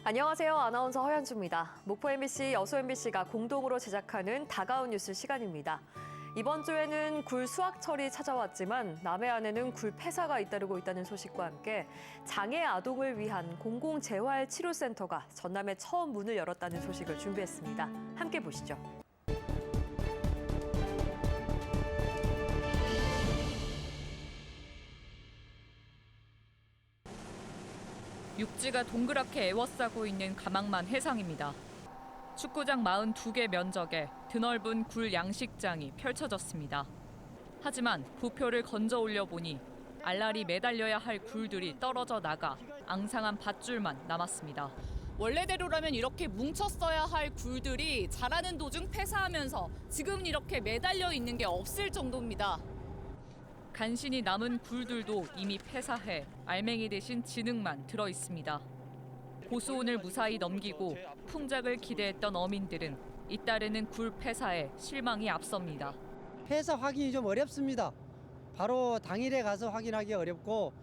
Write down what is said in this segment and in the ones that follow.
안녕하세요. 아나운서 허현주입니다. 목포 MBC, 여수 MBC가 공동으로 제작하는 다가온 뉴스 시간입니다. 이번 주에는 굴 수확철이 찾아왔지만 남해안에는 굴 폐사가 잇따르고 있다는 소식과 함께 장애 아동을 위한 공공재활치료센터가 전남에 처음 문을 열었다는 소식을 준비했습니다. 함께 보시죠. 육지가 동그랗게 에워싸고 있는 가망만 해상입니다. 축구장 42개 면적에 드넓은 굴 양식장이 펼쳐졌습니다. 하지만 부표를 건져 올려보니 알알이 매달려야 할 굴들이 떨어져 나가 앙상한 밧줄만 남았습니다. 원래대로라면 이렇게 뭉쳤어야 할 굴들이 자라는 도중 폐사하면서 지금은 이렇게 매달려 있는 게 없을 정도입니다. 간신히 남은 굴들도 이미 폐사해 알맹이 대신 진흙만 들어 있습니다. 고수온을 무사히 넘기고 풍작을 기대했던 어민들은 잇따르는 굴 폐사에 실망이 앞섭니다. 폐사 확인이 좀 어렵습니다. 바로 당일에 가서 확인하기 어렵고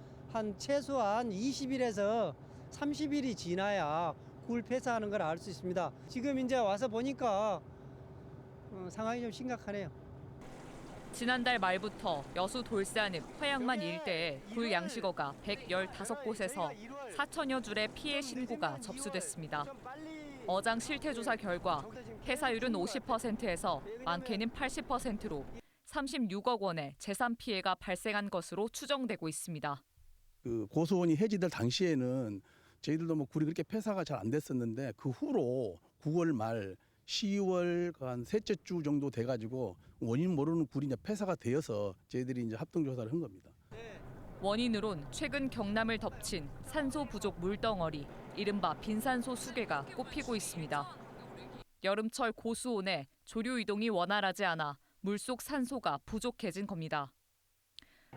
최소한 20일에서 30일이 지나야 굴 폐사하는 걸 알 수 있습니다. 지금 이제 와서 보니까 상황이 좀 심각하네요. 지난달 말부터 여수 돌산읍 화양만 일대에 굴 양식어가 115곳에서 4천여 줄의 피해 신고가 접수됐습니다. 어장 실태조사 결과 폐사율은 50%에서 많게는 80%로 36억 원의 재산 피해가 발생한 것으로 추정되고 있습니다. 그 고수원이 해지될 당시에는 저희들도 굴이 그렇게 폐사가 잘 안 됐었는데 그 후로 9월 말 10월 한 셋째 주 정도 돼가지고 원인 모르는 굴이 이제 폐사가 되어서 저희들이 이제 합동 조사를 한 겁니다. 원인으론 최근 경남을 덮친 산소 부족 물덩어리, 이른바 빈산소 수계가 꼽히고 있습니다. 여름철 고수온에 조류 이동이 원활하지 않아 물속 산소가 부족해진 겁니다.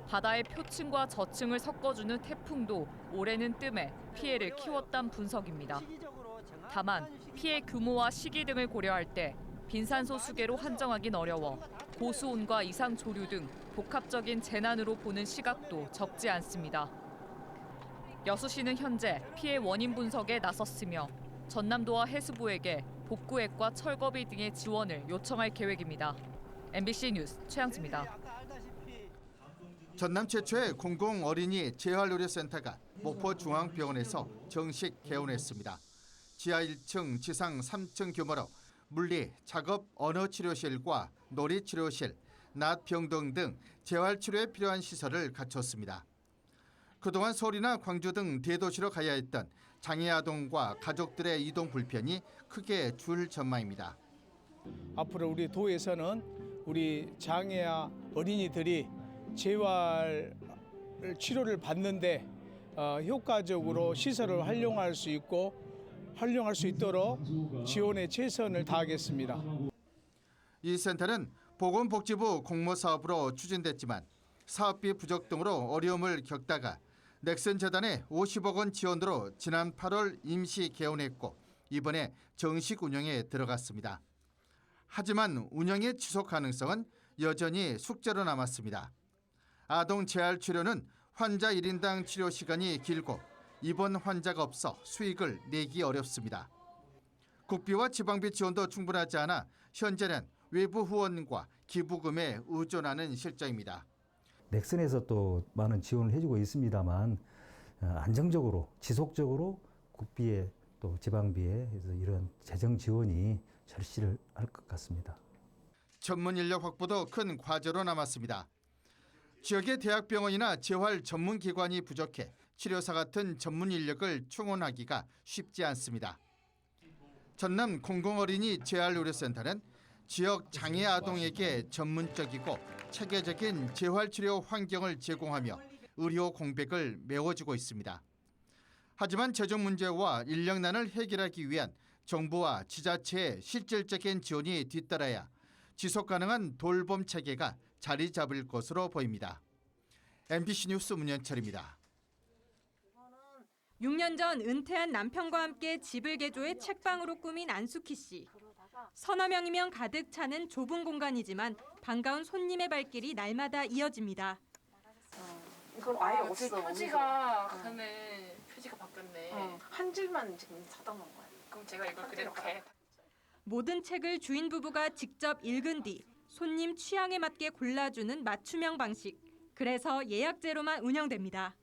바다의 표층과 저층을 섞어주는 태풍도 올해는 뜸해 피해를 키웠다는 분석입니다. 다만 피해 규모와 시기 등을 고려할 때 빈산소 수계로 한정하긴 어려워 고수온과 이상 조류 등 복합적인 재난으로 보는 시각도 적지 않습니다. 여수시는 현재 피해 원인 분석에 나섰으며 전남도와 해수부에게 복구액과 철거비 등의 지원을 요청할 계획입니다. MBC 뉴스 최양지입니다. 전남 최초의 공공 어린이 재활의료센터가 목포중앙병원에서 정식 개원했습니다. 지하 1층, 지상 3층 규모로 물리, 작업, 언어치료실과 놀이치료실, 낫병동 등 재활치료에 필요한 시설을 갖췄습니다. 그동안 서울이나 광주 등 대도시로 가야 했던 장애 아동과 가족들의 이동 불편이 크게 줄 전망입니다. 앞으로 우리 도에서는 우리 장애아 어린이들이 재활 치료를 받는데 효과적으로 시설을 활용할 수 있도록 지원에 최선을 다하겠습니다. 이 센터는 보건복지부 공모사업으로 추진됐지만 사업비 부족 등으로 어려움을 겪다가 넥슨재단의 50억 원 지원으로 지난 8월 임시 개원했고 이번에 정식 운영에 들어갔습니다. 하지만 운영의 지속 가능성은 여전히 숙제로 남았습니다. 아동 재활 치료는 환자 1인당 치료 시간이 길고 입원 환자가 없어 수익을 내기 어렵습니다. 국비와 지방비 지원도 충분하지 않아 현재는 외부 후원과 기부금에 의존하는 실정입니다. 넥슨에서 또 많은 지원을 해주고 있습니다만 안정적으로 지속적으로 국비에 또 지방비에 이런 재정 지원이 절실할 것 같습니다. 전문 인력 확보도 큰 과제로 남았습니다. 지역의 대학병원이나 재활 전문기관이 부족해 치료사 같은 전문 인력을 충원하기가 쉽지 않습니다. 전남 공공어린이 재활의료센터는 지역 장애 아동에게 전문적이고 체계적인 재활치료 환경을 제공하며 의료 공백을 메워주고 있습니다. 하지만 재정 문제와 인력난을 해결하기 위한 정부와 지자체의 실질적인 지원이 뒤따라야 지속 가능한 돌봄 체계가 자리 잡을 것으로 보입니다. MBC 뉴스 문현철입니다. 6년 전 은퇴한 남편과 함께 집을 개조해 책방으로 꾸민 안숙희 씨. 서너 명이면 가득 차는 좁은 공간이지만 반가운 손님의 발길이 날마다 이어집니다. 이건 아예 없어. 표지가 그러면 표지가 바뀌었네. 한 한 줄만 지금 사다 놓은 거예요. 그럼 제가 이걸 그대로 가요. 모든 책을 주인 부부가 직접 읽은 뒤 손님 취향에 맞게 골라주는 맞춤형 방식. 그래서 예약제로만 운영됩니다.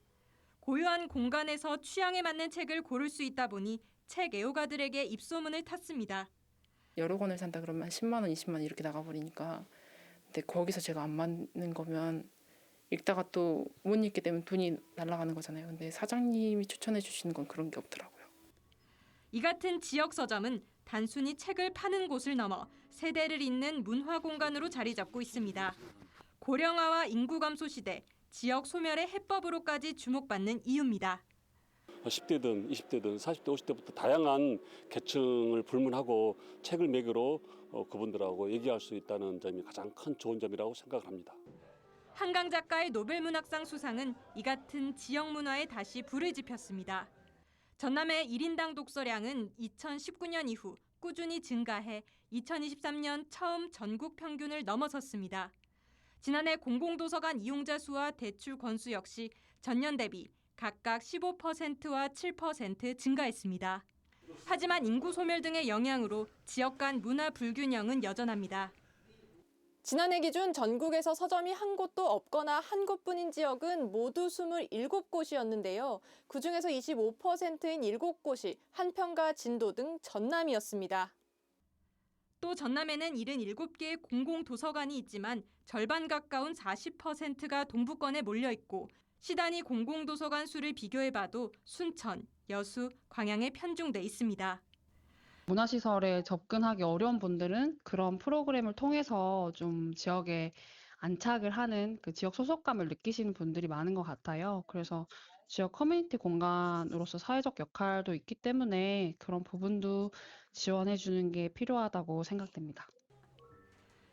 고요한 공간에서 취향에 맞는 책을 고를 수 있다 보니 책 애호가들에게 입소문을 탔습니다. 여러 권을 산다 그러면 10만 원, 20만 원 이렇게 나가버리니까 근데 거기서 제가 안 맞는 거면 읽다가 또 못 읽게 되면 돈이 날아가는 거잖아요. 근데 사장님이 추천해 주시는 건 그런 게 없더라고요. 이 같은 지역 서점은 단순히 책을 파는 곳을 넘어 세대를 잇는 문화 공간으로 자리 잡고 있습니다. 고령화와 인구 감소 시대, 지역 소멸의 해법으로까지 주목받는 이유입니다. 10대든 20대든 40대, 50대부터 다양한 계층을 불문하고 책을 매개로 그분들하고 얘기할 수 있다는 점이 가장 큰 좋은 점이라고 생각을 합니다. 한강 작가의 노벨문학상 수상은 이 같은 지역 문화에 다시 불을 지폈습니다. 전남의 1인당 독서량은 2019년 이후 꾸준히 증가해 2023년 처음 전국 평균을 넘어섰습니다. 지난해 공공도서관 이용자 수와 대출 건수 역시 전년 대비 각각 15%와 7% 증가했습니다. 하지만 인구 소멸 등의 영향으로 지역 간 문화 불균형은 여전합니다. 지난해 기준 전국에서 서점이 한 곳도 없거나 한 곳뿐인 지역은 모두 27곳이었는데요. 그중에서 25%인 7곳이 한평과 진도 등 전남이었습니다. 또 전남에는 77개의 공공도서관이 있지만 절반 가까운 40%가 동부권에 몰려 있고 시단위 공공도서관 수를 비교해봐도 순천, 여수, 광양에 편중돼 있습니다. 문화시설에 접근하기 어려운 분들은 그런 프로그램을 통해서 좀 지역에 안착을 하는 그 지역 소속감을 느끼시는 분들이 많은 것 같아요. 그래서 지역 커뮤니티 공간으로서 사회적 역할도 있기 때문에 그런 부분도 지원해 주는 게 필요하다고 생각됩니다.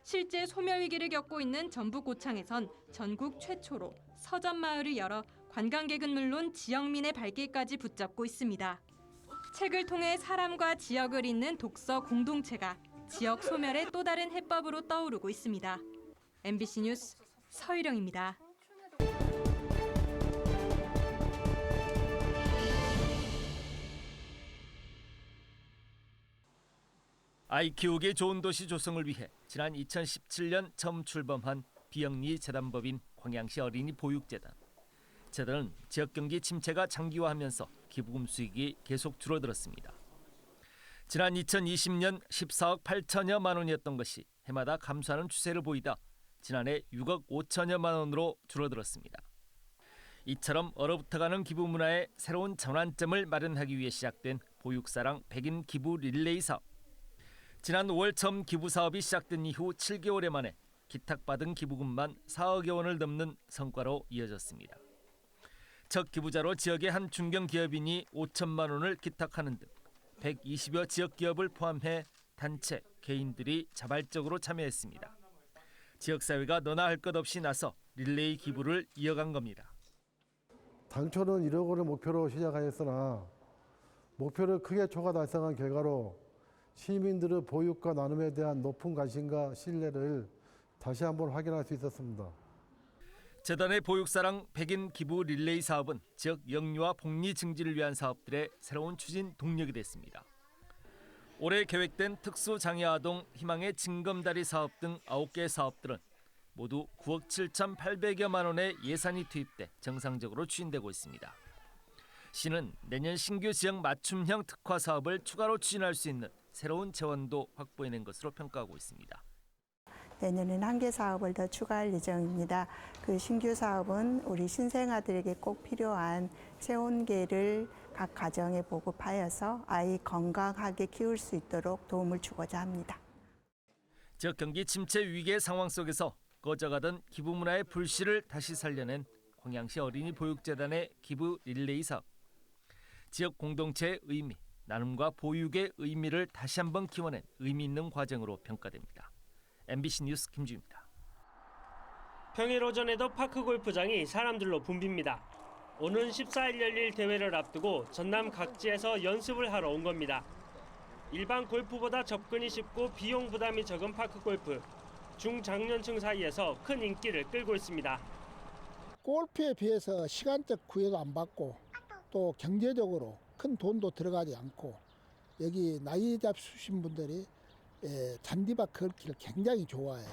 실제 소멸 위기를 겪고 있는 전북 고창에선 전국 최초로 서점 마을을 열어 관광객은 물론 지역민의 발길까지 붙잡고 있습니다. 책을 통해 사람과 지역을 잇는 독서 공동체가 지역 소멸의 또 다른 해법으로 떠오르고 있습니다. MBC 뉴스 서유령입니다. 아이 키우기 좋은 도시 조성을 위해 지난 2017년 처음 출범한 비영리 재단법인 광양시 어린이 보육재단. 재단은 지역 경기 침체가 장기화하면서 기부금 수익이 계속 줄어들었습니다. 지난 2020년 14억 8천여만 원이었던 것이 해마다 감소하는 추세를 보이다 지난해 6억 5천여만 원으로 줄어들었습니다. 이처럼 얼어붙어가는 기부 문화에 새로운 전환점을 마련하기 위해 시작된 보육사랑 백인 기부 릴레이 사업. 지난 5월 처음 기부 사업이 시작된 이후 7개월여 만에 기탁받은 기부금만 4억여 원을 넘는 성과로 이어졌습니다. 첫 기부자로 지역의 한 중견기업인이 5천만 원을 기탁하는 등 120여 지역 기업을 포함해 단체, 개인들이 자발적으로 참여했습니다. 지역사회가 너나 할 것 없이 나서 릴레이 기부를 이어간 겁니다. 당초는 1억 원을 목표로 시작하였으나 목표를 크게 초과 달성한 결과로 시민들의 보육과 나눔에 대한 높은 관심과 신뢰를 다시 한번 확인할 수 있었습니다. 재단의 보육사랑 백인 기부 릴레이 사업은 지역 영유아 복리 증진을 위한 사업들의 새로운 추진 동력이 됐습니다. 올해 계획된 특수장애아동 희망의 징검다리 사업 등 9개 사업들은 모두 9억 7,800여만 원의 예산이 투입돼 정상적으로 추진되고 있습니다. 시는 내년 신규 지역 맞춤형 특화 사업을 추가로 추진할 수 있는 새로운 재원도 확보해낸 것으로 평가하고 있습니다. 내년에는 1개 사업을 더 추가할 예정입니다. 그 신규 사업은 우리 신생아들에게 꼭 필요한 체온계를 각 가정에 보급하여서 아이 건강하게 키울 수 있도록 도움을 주고자 합니다. 지역 경기 침체 위기의 상황 속에서 꺼져가던 기부 문화의 불씨를 다시 살려낸 광양시 어린이 보육재단의 기부 릴레이 사업. 지역 공동체의 의미, 나눔과 보육의 의미를 다시 한번 키워낸 의미 있는 과정으로 평가됩니다. MBC 뉴스 김주입니다. 평일 오전에도 파크 골프장이 사람들로 붐빕니다. 오는 14일 열릴 대회를 앞두고 전남 각지에서 연습을 하러 온 겁니다. 일반 골프보다 접근이 쉽고 비용 부담이 적은 파크 골프. 중장년층 사이에서 큰 인기를 끌고 있습니다. 골프에 비해서 시간적 구애도 안 받고 또 경제적으로 큰 돈도 들어가지 않고 여기 나이 잡수신 분들이 잔디밭 걷기를 굉장히 좋아해요.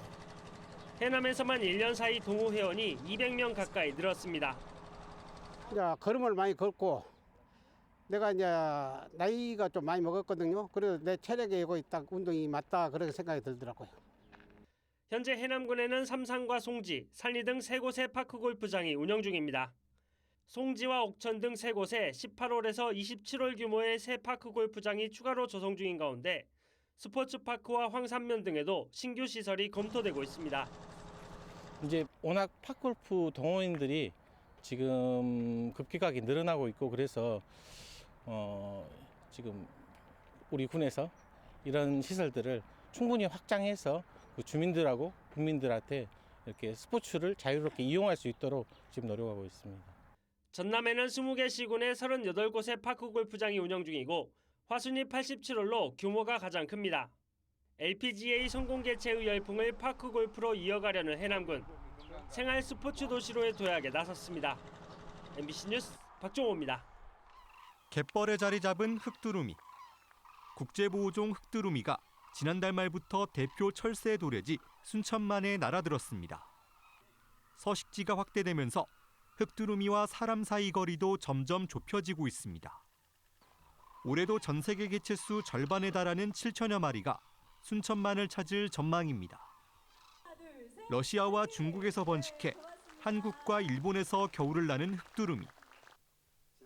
해남에서만 1년 사이 동호 회원이 200명 가까이 늘었습니다. 이제 걸음을 많이 걷고 내가 이제 나이가 좀 많이 먹었거든요. 그래서 내 체력에 이거 딱 운동이 맞다 그런 생각이 들더라고요. 현재 해남군에는 삼산과 송지, 산리 등 3곳의 파크 골프장이 운영 중입니다. 송지와 옥천 등 3곳에 18홀에서 27홀 규모의 새 파크 골프장이 추가로 조성 중인 가운데 스포츠파크와 황산면 등에도 신규 시설이 검토되고 있습니다. 이제 워낙 파크골프 동호인들이 지금 급격하게 늘어나고 있고 그래서 지금 우리 군에서 이런 시설들을 충분히 확장해서 그 주민들하고 국민들한테 이렇게 스포츠를 자유롭게 이용할 수 있도록 지금 노력하고 있습니다. 전남에는 20개 시군에 38곳의 파크 골프장이 운영 중이고 화순이 87홀로 규모가 가장 큽니다. LPGA 성공 개최의 열풍을 파크 골프로 이어가려는 해남군. 생활 스포츠 도시로의 도약에 나섰습니다. MBC 뉴스 박종호입니다. 갯벌에 자리 잡은 흑두루미. 국제보호종 흑두루미가 지난달 말부터 대표 철새 도래지 순천만에 날아들었습니다. 서식지가 확대되면서 흑두루미와 사람 사이 거리도 점점 좁혀지고 있습니다. 올해도 전 세계 개체수 절반에 달하는 7천여 마리가 순천만을 찾을 전망입니다. 러시아와 중국에서 번식해 한국과 일본에서 겨울을 나는 흑두루미.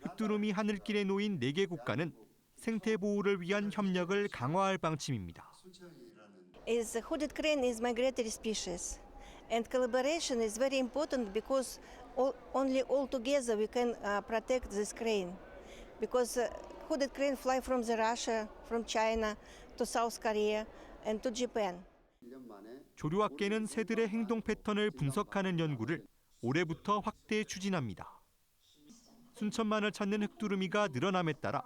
흑두루미 하늘길에 놓인 4개 국가는 생태 보호를 위한 협력을 강화할 방침입니다. Hooded crane is migratory species, and collaboration is very important because only all together we can protect this crane. Because hooded crane fly from Russia, from China to South Korea, and to Japan. 조류학계는 새들의 행동 패턴을 분석하는 연구를 올해부터 확대 추진합니다. 순천만을 찾는 흑두루미가 늘어남에 따라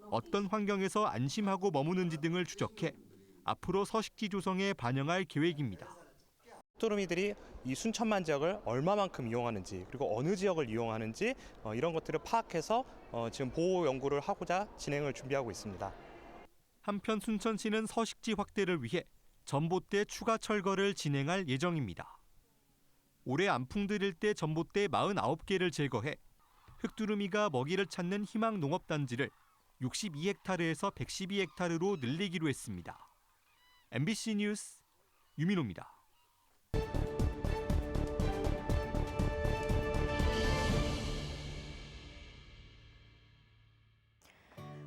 어떤 환경에서 안심하고 머무는지 등을 추적해 앞으로 서식지 조성에 반영할 계획입니다. 흑두루미들이 이 순천만 지역을 얼마만큼 이용하는지 그리고 어느 지역을 이용하는지 이런 것들을 파악해서 지금 보호 연구를 하고자 진행을 준비하고 있습니다. 한편 순천시는 서식지 확대를 위해 전봇대 추가 철거를 진행할 예정입니다. 올해 안풍 들일 때 전봇대 49개를 제거해 흑두루미가 먹이를 찾는 희망 농업단지를 62헥타르에서 112헥타르로 늘리기로 했습니다. MBC 뉴스 유민호입니다.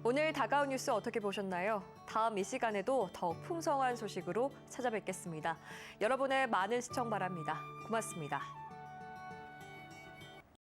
오늘 다가온 뉴스 어떻게 보셨나요? 다음 이 시간에도 더욱 풍성한 소식으로 찾아뵙겠습니다. 여러분의 많은 시청 바랍니다. 고맙습니다.